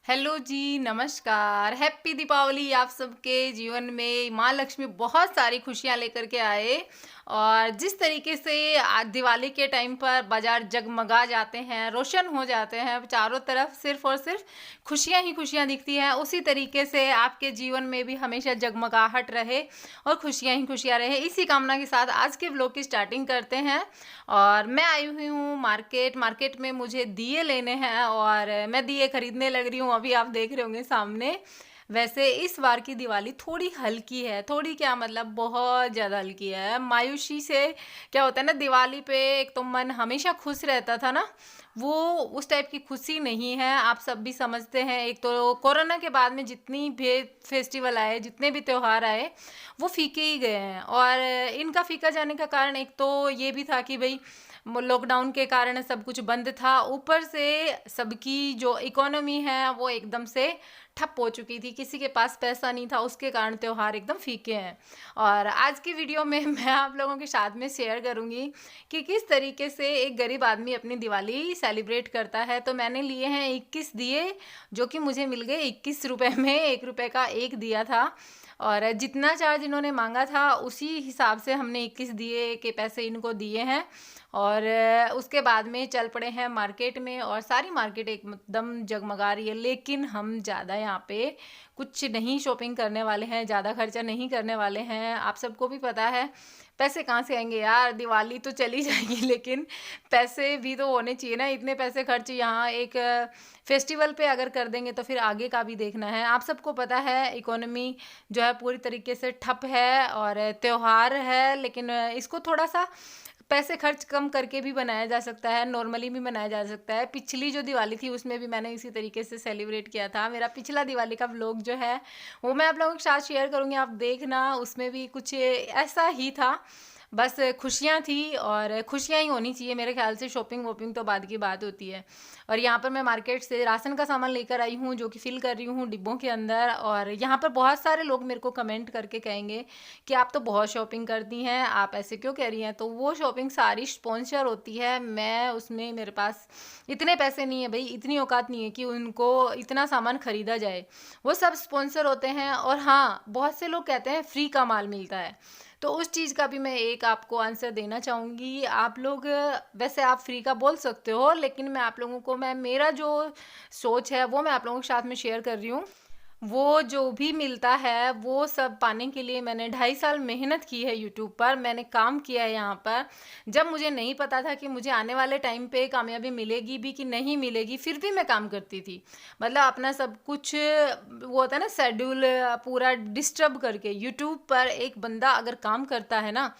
Hello जी, नमस्कार। Happy Deepawali आप सबके जीवन में माँ लक्ष्मी बहुत सारी खुशियाँ लेकर के आए। और जिस तरीके से आज दिवाली के टाइम पर बाज़ार जगमगा जाते हैं, रोशन हो जाते हैं, चारों तरफ सिर्फ़ और सिर्फ़ खुशियाँ ही खुशियाँ दिखती हैं, उसी तरीके से आपके जीवन में भी हमेशा जगमगाहट रहे और खुशियाँ ही खुशियाँ रहे। इसी कामना के साथ आज के व्लॉग की स्टार्टिंग करते हैं। और मैं आई हुई हूँ मार्केट में मुझे दिए लेने हैं और मैं दिए खरीदने लग रही हूँ, अभी आप देख रहे होंगे सामने। वैसे इस बार की दिवाली थोड़ी हल्की है, थोड़ी क्या मतलब बहुत ज़्यादा हल्की है। मायूसी से क्या होता है ना, दिवाली पे एक तो मन हमेशा खुश रहता था ना, वो उस टाइप की खुशी नहीं है। आप सब भी समझते हैं, एक तो कोरोना के बाद में जितनी भी फेस्टिवल आए, जितने भी त्योहार आए, वो फीके ही गए हैं। और इनका फीका जाने का कारण एक तो ये भी था कि भाई लॉकडाउन के कारण सब कुछ बंद था, ऊपर से सबकी जो इकोनॉमी है वो एकदम से ठप हो चुकी थी, किसी के पास पैसा नहीं था, उसके कारण त्योहार एकदम फीके हैं। और आज की वीडियो में मैं आप लोगों के साथ में शेयर करूंगी कि किस तरीके से एक गरीब आदमी अपनी दिवाली सेलिब्रेट करता है। तो मैंने लिए हैं 21 दिए, जो कि मुझे मिल गए 21 रुपए में। 1 रुपए का एक दिया था और जितना चार्ज इन्होंने मांगा था उसी हिसाब से हमने 21 दिए के पैसे इनको दिए हैं। और उसके बाद में चल पड़े हैं मार्केट में और सारी मार्केट एकदम जगमगा रही है। लेकिन हम ज़्यादा यहाँ पे कुछ नहीं शॉपिंग करने वाले हैं, ज़्यादा खर्चा नहीं करने वाले हैं। आप सबको भी पता है पैसे कहाँ से आएंगे यार, दिवाली तो चली जाएगी लेकिन पैसे भी तो होने चाहिए ना। इतने पैसे खर्च यहाँ एक फेस्टिवल पे अगर कर देंगे तो फिर आगे का भी देखना है। आप सबको पता है इकोनॉमी जो है पूरी तरीके से ठप है और त्योहार है, लेकिन इसको थोड़ा सा पैसे खर्च कम करके भी बनाया जा सकता है, नॉर्मली भी बनाया जा सकता है। पिछली जो दिवाली थी उसमें भी मैंने इसी तरीके से सेलिब्रेट किया था। मेरा पिछला दिवाली का व्लॉग जो है वो मैं आप लोगों के साथ शेयर करूँगी, आप देखना। उसमें भी कुछ ऐसा ही था, बस खुशियाँ थी और खुशियाँ ही होनी चाहिए मेरे ख्याल से। शॉपिंग वॉपिंग तो बाद की बात होती है। और यहाँ पर मैं मार्केट से राशन का सामान लेकर आई हूँ, जो कि फिल कर रही हूँ डिब्बों के अंदर। और यहाँ पर बहुत सारे लोग मेरे को कमेंट करके कहेंगे कि आप तो बहुत शॉपिंग करती हैं, आप ऐसे क्यों कह रही हैं। तो वो शॉपिंग सारी स्पॉन्सर होती है, मैं उसमें मेरे पास इतने पैसे नहीं है भाई, इतनी औकात नहीं है कि उनको इतना सामान खरीदा जाए। वो सब स्पॉन्सर होते हैं। और हाँ, बहुत से लोग कहते हैं फ्री का माल मिलता है, तो उस चीज़ का भी मैं एक आपको आंसर देना चाहूँगी। आप लोग वैसे आप फ्री का बोल सकते हो, लेकिन मैं आप लोगों को मेरा जो सोच है वो मैं आप लोगों के साथ में शेयर कर रही हूँ। वो जो भी मिलता है वो सब पाने के लिए मैंने 2.5 साल मेहनत की है यूट्यूब पर, मैंने काम किया है यहाँ पर। जब मुझे नहीं पता था कि मुझे आने वाले टाइम पे कामयाबी मिलेगी भी कि नहीं मिलेगी, फिर भी मैं काम करती थी। मतलब अपना सब कुछ वो होता है ना शेड्यूल पूरा डिस्टर्ब करके। यूट्यूब पर एक बंदा अगर काम करता है ना,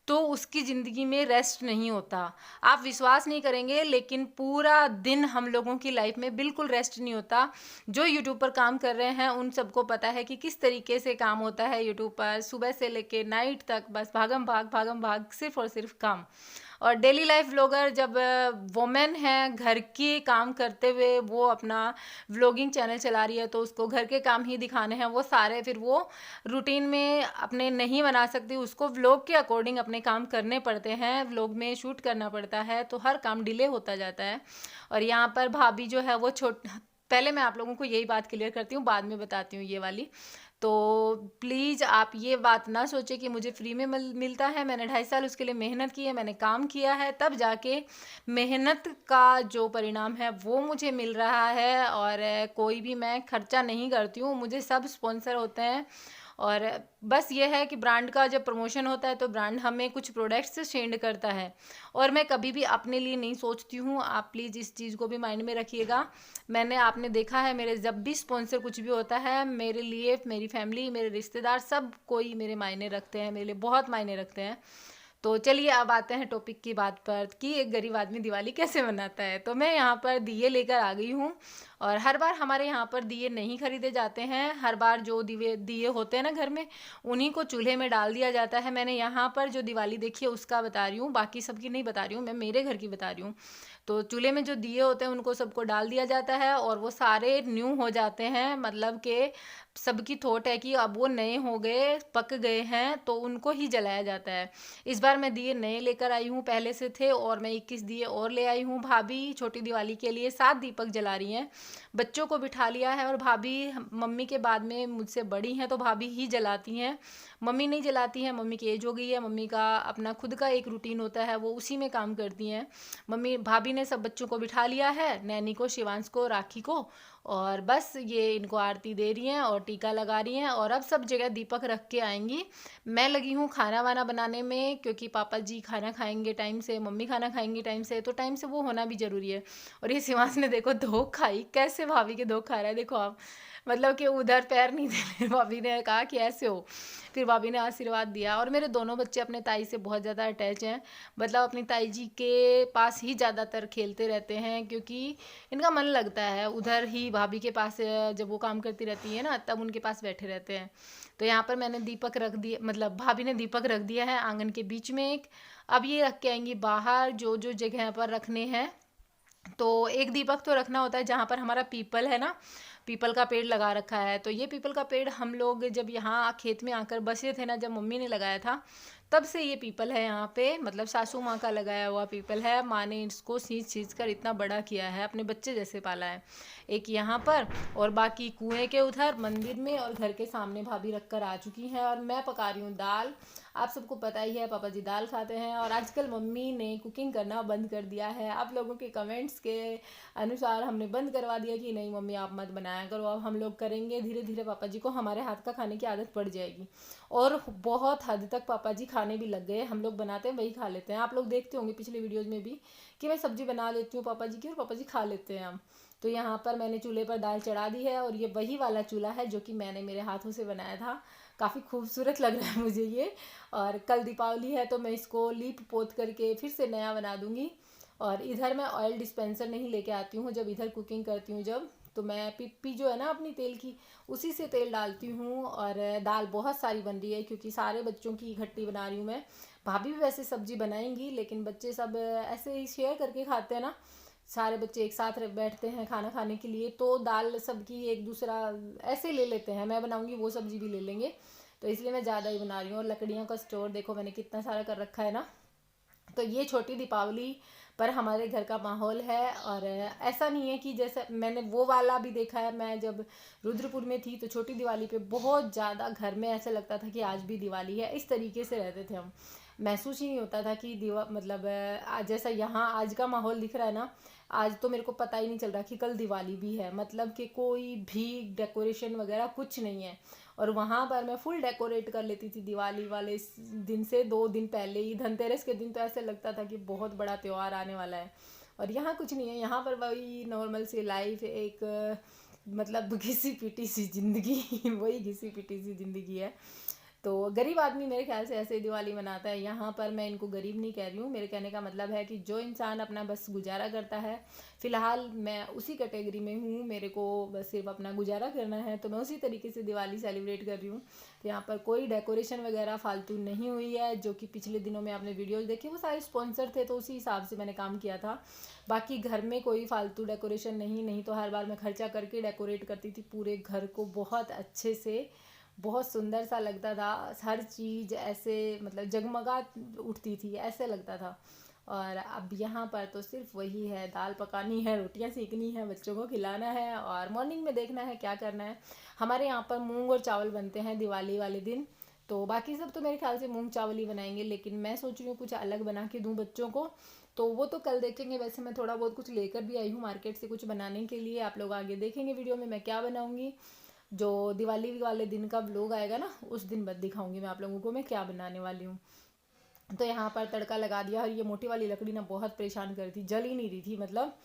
तो उसकी ज़िंदगी में रेस्ट नहीं होता। आप विश्वास नहीं करेंगे, लेकिन पूरा दिन हम लोगों की लाइफ में बिल्कुल रेस्ट नहीं होता। जो यूट्यूब पर काम कर रहे हैं उन सबको पता है कि किस तरीके से काम होता है यूट्यूब पर, सुबह से लेके नाइट तक बस भागम भाग, सिर्फ और सिर्फ काम। और डेली लाइफ व्लॉगर जब वोमेन है घर के काम करते हुए वो अपना व्लॉगिंग चैनल चला रही है, तो उसको घर के काम ही दिखाने हैं वो सारे, फिर वो रूटीन में अपने नहीं बना सकती, उसको व्लॉग के अकॉर्डिंग अपने काम करने पड़ते हैं, व्लॉग में शूट करना पड़ता है, तो हर काम डिले होता जाता है। और यहाँ पर भाभी जो है वो पहले मैं आप लोगों को यही बात क्लियर करती हूँ, बाद में बताती हूँ ये वाली। तो प्लीज़ आप ये बात ना सोचें कि मुझे फ्री में मिलता है। मैंने 2.5 साल उसके लिए मेहनत की है, मैंने काम किया है, तब जाके मेहनत का जो परिणाम है वो मुझे मिल रहा है। और कोई भी मैं खर्चा नहीं करती हूँ, मुझे सब स्पॉन्सर होते हैं। और बस ये है कि ब्रांड का जब प्रमोशन होता है तो ब्रांड हमें कुछ प्रोडक्ट्स सेंड करता है, और मैं कभी भी अपने लिए नहीं सोचती हूँ। आप प्लीज़ इस चीज़ को भी माइंड में रखिएगा। आपने देखा है मेरे जब भी स्पॉन्सर कुछ भी होता है, मेरे लिए मेरी फैमिली, मेरे रिश्तेदार, सब कोई मेरे मायने रखते हैं, मेरे लिए बहुत मायने रखते हैं। तो चलिए अब आते हैं टॉपिक की बात पर कि एक गरीब आदमी दिवाली कैसे मनाता है। तो मैं यहाँ पर दिए लेकर आ गई हूँ। और हर बार हमारे यहाँ पर दिए नहीं खरीदे जाते हैं, हर बार जो दिए दिए होते हैं ना घर में, उन्हीं को चूल्हे में डाल दिया जाता है। मैंने यहाँ पर जो दिवाली देखी है उसका बता रही हूँ, बाकी सबकी नहीं बता रही हूँ, मैं मेरे घर की बता रही हूँ। तो चूल्हे में जो दिए होते हैं उनको सबको डाल दिया जाता है और वो सारे न्यू हो जाते हैं, मतलब कि सबकी थॉट है कि अब वो नए हो गए, पक गए हैं, तो उनको ही जलाया जाता है। इस बार मैं दिए नए लेकर आई हूँ, पहले से थे, और मैं 21 दिए और ले आई हूँ। भाभी छोटी दिवाली के लिए 7 दीपक जला रही हैं। बच्चों को बिठा लिया है, और भाभी मम्मी के बाद में मुझसे बड़ी हैं तो भाभी ही जलाती हैं, मम्मी नहीं जलाती हैं। मम्मी की एज हो गई है, मम्मी का अपना खुद का एक रूटीन होता है, वो उसी में काम करती हैं। मम्मी भाभी ने सब बच्चों को बिठा लिया है, नैनी को, शिवांश को, राखी को, और बस ये इनको आरती दे रही हैं और टीका लगा रही हैं, और अब सब जगह दीपक रख के आएंगी। मैं लगी हूँ खाना वाना बनाने में, क्योंकि पापा जी खाना खाएंगे टाइम से, मम्मी खाना खाएंगी टाइम से, तो टाइम से वो होना भी ज़रूरी है। और ये शिवांश ने देखो धोख खाई, कैसे भाभी के धोख खा रहा है देखो आप, मतलब कि उधर पैर नहीं दे भाभी ने कहा कि ऐसे हो, फिर भाभी ने आशीर्वाद दिया। और मेरे दोनों बच्चे अपने ताई से बहुत ज़्यादा अटैच हैं, मतलब अपनी ताई जी के पास ही ज़्यादातर खेलते रहते हैं, क्योंकि इनका मन लगता है उधर ही, भाभी के पास जब वो काम करती रहती है ना तब उनके पास बैठे रहते हैं। तो यहाँ पर मैंने दीपक रख दिया, मतलब भाभी ने दीपक रख दिया है आंगन के बीच में एक। अब ये रख के आएंगी बाहर जो जो जगह पर रखने हैं। तो एक दीपक तो रखना होता है जहाँ पर हमारा पीपल है ना, पीपल का पेड़ लगा रखा है। तो ये पीपल का पेड़ हम लोग जब यहाँ खेत में आकर बसे थे ना, जब मम्मी ने लगाया था, तब से ये पीपल है यहाँ पे, मतलब सासू माँ का लगाया हुआ पीपल है। माँ ने इसको सींच सींच कर इतना बड़ा किया है, अपने बच्चे जैसे पाला है। एक यहाँ पर, और बाकी कुएं के उधर मंदिर में, और घर के सामने भाभी रख कर आ चुकी हैं। और मैं पका रही हूँ दाल। आप सबको पता ही है पापा जी दाल खाते हैं, और आजकल मम्मी ने कुकिंग करना बंद कर दिया है। आप लोगों के कमेंट्स के अनुसार हमने बंद करवा दिया कि नहीं मम्मी आप मत बनाया करो, अब हम लोग करेंगे। धीरे धीरे पापा जी को हमारे हाथ का खाने की आदत पड़ जाएगी, और बहुत हद तक पापा जी खाने भी लग गए। हम लोग बनाते हैं वही खा लेते हैं। आप लोग देखते होंगे पिछले वीडियोज़ में भी कि मैं सब्जी बना लेती हूँ पापा जी की, और पापा जी खा लेते हैं हम। तो यहाँ पर मैंने चूल्हे पर दाल चढ़ा दी है, और ये वही वाला चूल्हा है जो कि मैंने मेरे हाथों से बनाया था। काफ़ी खूबसूरत लग रहा है मुझे ये। और कल दीपावली है तो मैं इसको लीप पोत करके फिर से नया बना दूंगी। और इधर मैं ऑयल डिस्पेंसर नहीं लेके आती हूँ जब इधर कुकिंग करती हूँ, जब तो मैं पिप्पी जो है ना अपनी तेल की, उसी से तेल डालती हूँ। और दाल बहुत सारी बन रही है क्योंकि सारे बच्चों की इकट्ठी बना रही हूँ मैं। भाभी भी वैसे सब्जी बनाएंगी, लेकिन बच्चे सब ऐसे ही शेयर करके खाते हैं ना, सारे बच्चे एक साथ बैठते हैं खाना खाने के लिए, तो दाल सबकी एक दूसरा ऐसे ले लेते हैं। मैं बनाऊंगी वो सब्जी भी ले लेंगे, तो इसलिए मैं ज़्यादा ही बना रही हूँ। और लकड़ियों का स्टोर देखो मैंने कितना सारा कर रखा है ना। तो ये छोटी दीपावली पर हमारे घर का माहौल है। और ऐसा नहीं है कि जैसे मैंने वो वाला भी देखा है, मैं जब रुद्रपुर में थी तो छोटी दिवाली पे बहुत ज़्यादा घर में ऐसे लगता था कि आज भी दिवाली है, इस तरीके से रहते थे हम। महसूस ही नहीं होता था कि मतलब आज जैसा यहाँ आज का माहौल दिख रहा है ना, आज तो मेरे को पता ही नहीं चल रहा कि कल दिवाली भी है, मतलब कि कोई भी डेकोरेशन वगैरह कुछ नहीं है। और वहाँ पर मैं फुल डेकोरेट कर लेती थी दिवाली वाले दिन से 2 दिन पहले ही। धनतेरस के दिन तो ऐसे लगता था कि बहुत बड़ा त्यौहार आने वाला है। और यहाँ कुछ नहीं है, यहाँ पर वही नॉर्मल सी लाइफ, एक मतलब घिसी पिटी सी ज़िंदगी वही घिसी पिटी सी ज़िंदगी है। तो गरीब आदमी मेरे ख्याल से ऐसे ही दिवाली मनाता है। यहाँ पर मैं इनको गरीब नहीं कह रही हूँ, मेरे कहने का मतलब है कि जो इंसान अपना बस गुजारा करता है, फ़िलहाल मैं उसी कैटेगरी में हूँ, मेरे को बस सिर्फ अपना गुजारा करना है, तो मैं उसी तरीके से दिवाली सेलिब्रेट कर रही हूँ। तो यहाँ पर कोई डेकोरेशन वगैरह फालतू नहीं हुई है, जो कि पिछले दिनों में आपने वीडियोज़ देखे वो सारे स्पॉन्सर थे, तो उसी हिसाब से मैंने काम किया था। बाकी घर में कोई फालतू डेकोरेशन नहीं तो हर बार मैं खर्चा करके डेकोरेट करती थी पूरे घर को बहुत अच्छे से, बहुत सुंदर सा लगता था। हर चीज़ ऐसे मतलब जगमगा उठती थी, ऐसे लगता था। और अब यहाँ पर तो सिर्फ वही है, दाल पकानी है, रोटियाँ सेकनी है, बच्चों को खिलाना है, और मॉर्निंग में देखना है क्या करना है। हमारे यहाँ पर मूंग और चावल बनते हैं दिवाली वाले दिन, तो बाकी सब तो मेरे ख्याल से मूंग चावल ही बनाएंगे, लेकिन मैं सोच रही हूँ कुछ अलग बना के दूँ बच्चों को, तो वो तो कल देखेंगे। वैसे मैं थोड़ा बहुत कुछ लेकर भी आई हूँ मार्केट से कुछ बनाने के लिए, आप लोग आगे देखेंगे वीडियो में मैं क्या बनाऊँगी। जो दिवाली वाले दिन का व्लॉग आएगा ना, उस दिन बाद दिखाऊंगी मैं आप लोगों को मैं क्या बनाने वाली हूँ। तो यहाँ पर तड़का लगा दिया। और ये मोटी वाली लकड़ी ना बहुत परेशान कर रही थी, जल ही नहीं रही थी, मतलब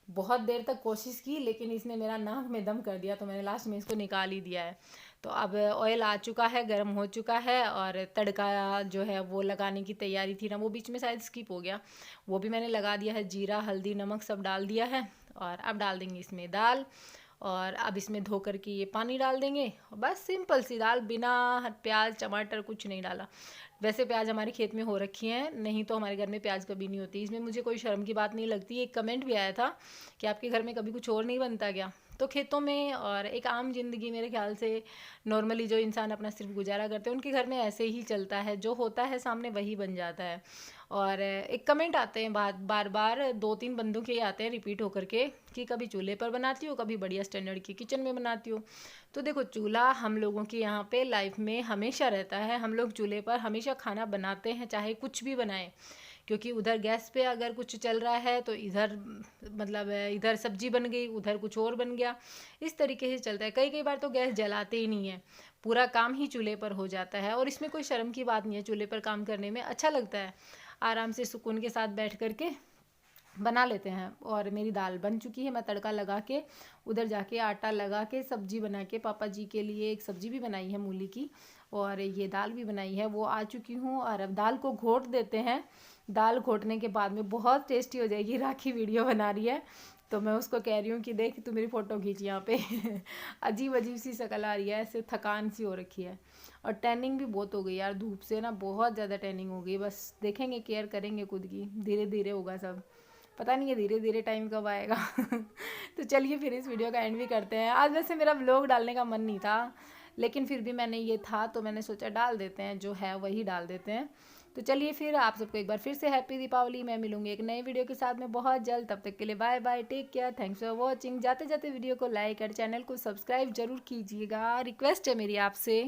बहुत देर तक कोशिश की, लेकिन इसने मेरा नाक में दम कर दिया, तो मैंने लास्ट में इसको निकाल ही दिया है। तो अब ऑयल आ चुका है, गर्म हो चुका है, और तड़का जो है वो लगाने की तैयारी थी ना, वो बीच में शायद स्किप हो गया, वो भी मैंने लगा दिया है। जीरा हल्दी नमक सब डाल दिया है, और अब डाल देंगे इसमें दाल। और अब इसमें धो करके ये पानी डाल देंगे। बस सिंपल सी दाल, बिना प्याज टमाटर कुछ नहीं डाला। वैसे प्याज हमारे खेत में हो रखी हैं, नहीं तो हमारे घर में प्याज कभी नहीं होती। इसमें मुझे कोई शर्म की बात नहीं लगती। एक कमेंट भी आया था कि आपके घर में कभी कुछ और नहीं बनता क्या? तो खेतों में और एक आम जिंदगी, मेरे ख्याल से नॉर्मली जो इंसान अपना सिर्फ गुजारा करते हैं, उनके घर में ऐसे ही चलता है, जो होता है सामने वही बन जाता है। और एक कमेंट आते हैं बार बार 2-3 बंदों के आते हैं रिपीट होकर के कि कभी चूल्हे पर बनाती हो, कभी बढ़िया स्टैंडर्ड की किचन में बनाती हो। तो देखो, चूल्हा हम लोगों के यहाँ पे लाइफ में हमेशा रहता है। हम लोग चूल्हे पर हमेशा खाना बनाते हैं, चाहे कुछ भी बनाएं, क्योंकि उधर गैस पे अगर कुछ चल रहा है तो इधर मतलब इधर सब्जी बन गई, उधर कुछ और बन गया, इस तरीके से चलता है। कई कई बार तो गैस जलाते ही नहीं है, पूरा काम ही चूल्हे पर हो जाता है। और इसमें कोई शर्म की बात नहीं है, चूल्हे पर काम करने में अच्छा लगता है, आराम से सुकून के साथ बैठ करके बना लेते हैं। और मेरी दाल बन चुकी है, मैं तड़का लगा के उधर जाके आटा लगा के सब्जी बना के पापा जी के लिए एक सब्जी भी बनाई है मूली की, और ये दाल भी बनाई है, वो आ चुकी हूँ। और अब दाल को घोट देते हैं। दाल घोटने के बाद में बहुत टेस्टी हो जाएगी। राखी वीडियो बना रही है तो मैं उसको कह रही हूँ कि देख तू मेरी फ़ोटो खींच यहाँ पे। अजीब अजीब सी शक्ल आ रही है, ऐसे थकान सी हो रखी है। और टैनिंग भी बहुत हो गई यार, धूप से ना बहुत ज़्यादा टैनिंग हो गई। बस देखेंगे, केयर करेंगे खुद की, धीरे धीरे होगा सब। पता नहीं है धीरे धीरे टाइम कब आएगा। तो चलिए फिर इस वीडियो का एंड भी करते हैं। आज वैसे मेरा व्लॉग डालने का मन नहीं था, लेकिन फिर भी मैंने ये था तो मैंने सोचा डाल देते हैं, जो है वही डाल देते हैं। तो चलिए फिर आप सबको एक बार फिर से हैप्पी दीपावली। मैं मिलूंगी एक नए वीडियो के साथ में बहुत जल्द। तब तक के लिए bye bye, take care, thanks for watching. जाते जाते वीडियो को लाइक और चैनल को सब्सक्राइब जरूर कीजिएगा, रिक्वेस्ट है मेरी आपसे।